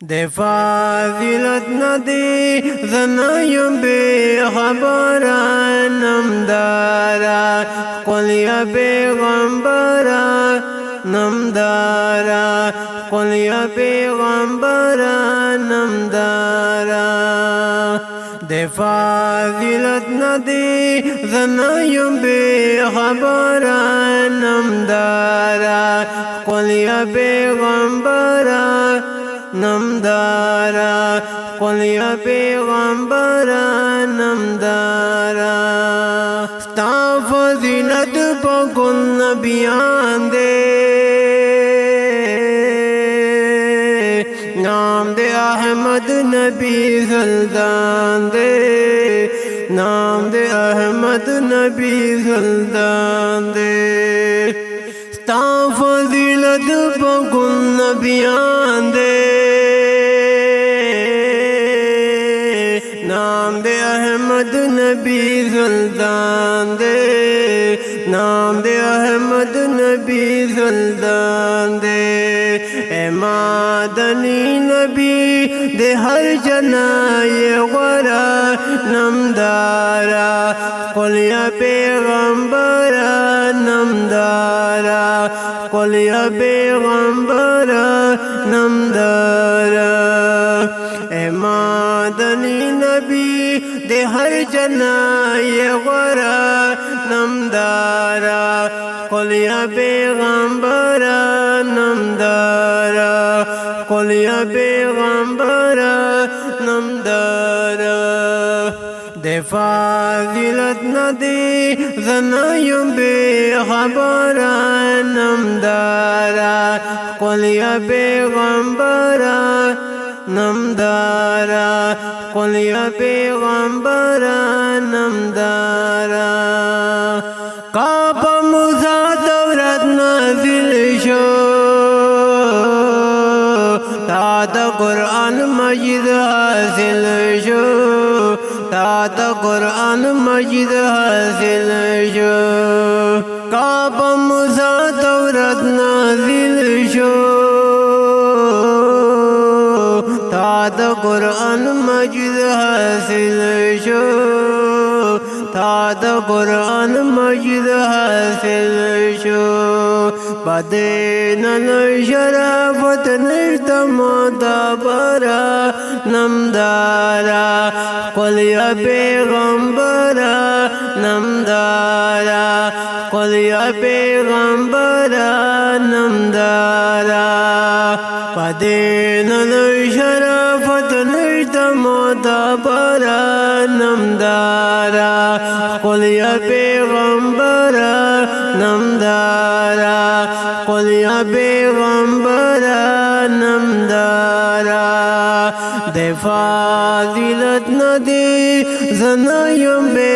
de fazilat nadi zanayum be khabara namdara qul ya paygambara namdara qul ya paygambara namdara de fazilat nadi zanayum be khabara namdara qul ya paygambara namdara qul ya paygambara namdara sta fazilat pakul nabiyan de naam de ahmad nabi sultan de naam de ahmad nabi sultan de sta fazilat pakul nabiyan de नाम दे अहमद नबी सुल्तान दे नाम दे अहमद नबी सुल्तान दे ए मादनी नबी दे हर जना ये गरा नमदारा कुल या पैगंबरा नमदारा कुल या पैगंबरा नमदारा ए मादनी नबी दे हर जना ये गरा नमदारा कुल या पैगंबरा नमदारा कुल या पैगंबरा नमदारा de fazilat nadi zanayum be khabara namdara qul ya paygambara namdara qul ya paygambara namdara kaaba musa tawrat nazil sho ta Qur'an majid hasil sho ta Qur'an majid hasil sho kaaba musa tawrat nazil sho ta Qur'an majid hasil sho ta Qur'an majid hasil sho badena sharafat nirtamada bara namdara qul ya paygambara namdara qul ya paygambara namdara badena sharafat nirtamada bara namdara qul ya paygambara namdara qul ya paygambara namdara de fazilat nadi zanayum be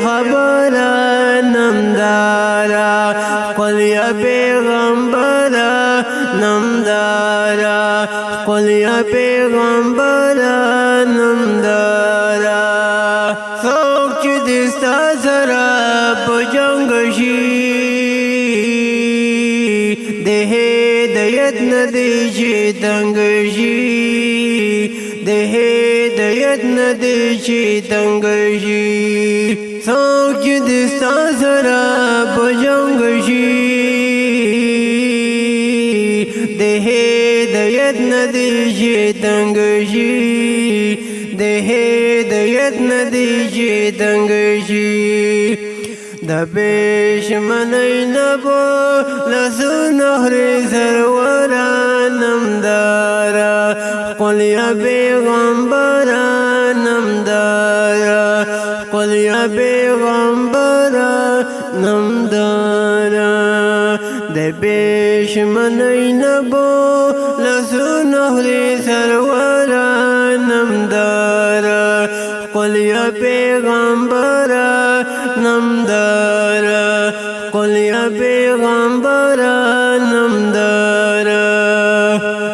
khabara namdara qul ya paygambara namdara qul ya paygambara namdara soch dista sara pujangshi de hidayat nadi chitangshi de hidayat nadi chitangshi soch dista sara pujangshi de hidayat nadi chitangshi de hidayat nadi chitangshi da pesh manay nabo lasun ahre sarwara namdara qul ya paygambara namdara qul ya paygambara namdara da pesh manay nabo lasun ahre sarwara namdara qul ya paygambara namdara qul ya paygambara namdara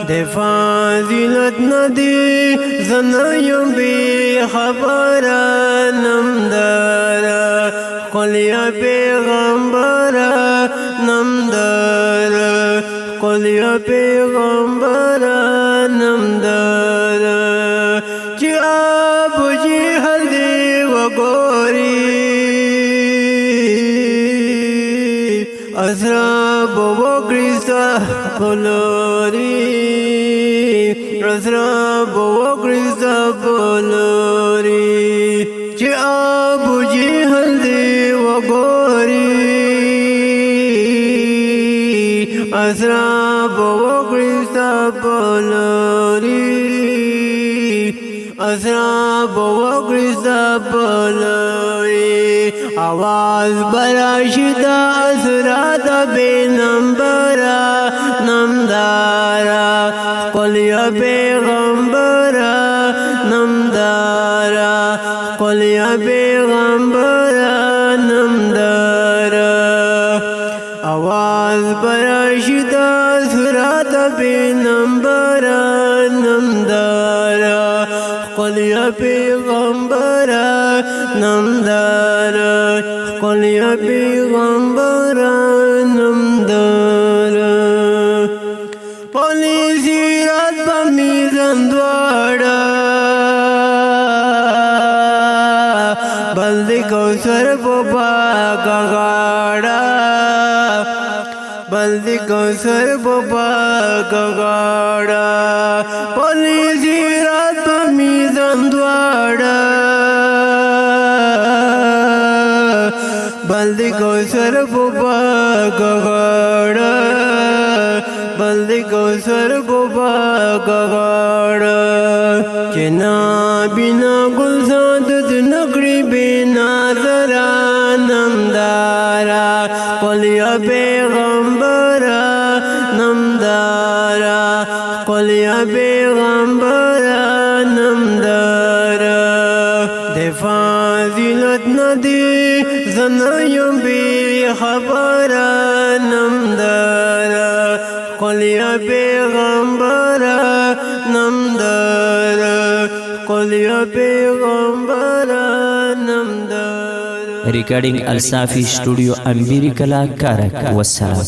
de fazilat nadi zanayum be khabara namdara qul ya paygambara namdara قل يا پیغمبر نمدار اسراب وکړستا بولوري اسراب وکړستا بولوري چې ابو جهل دی وګوري اسراب وکړستا بولوري اسراب وکړستا بولوري आवाज براشدا اسرات بے نمبرا نمدارا قلیا پیغمبرا نمدارا قلیا پیغمبرا نمدارا आवाज براشدا اسرات بے نمبرا نمدارا قلیا پیغمبرا نمدارا قلیا پیغمبرا نمدارا پولیسی رات بمیزن دوارا بلدی کوثر پوپا کغاڑا بلدی کوثر پوپا کغاڑا پولیسی رات بمیزن دوارا بلدی کوثر پوپا کغاڑا بلدی کوثر پوپا کغاڑا چنا بنا گلزاد نگری بنا ذرا نمدارا قلیا پیغمبرا نمدارا قلیا پیغمبرا نمدارا دفاع ذلت ندی زنایم بی خبرا نمدارا قلیا پیغمبرا نمدارا قلیا پیغمبرا نمدارا Recording Al Safi Studio Ambiri Kala Karak. Wassalam.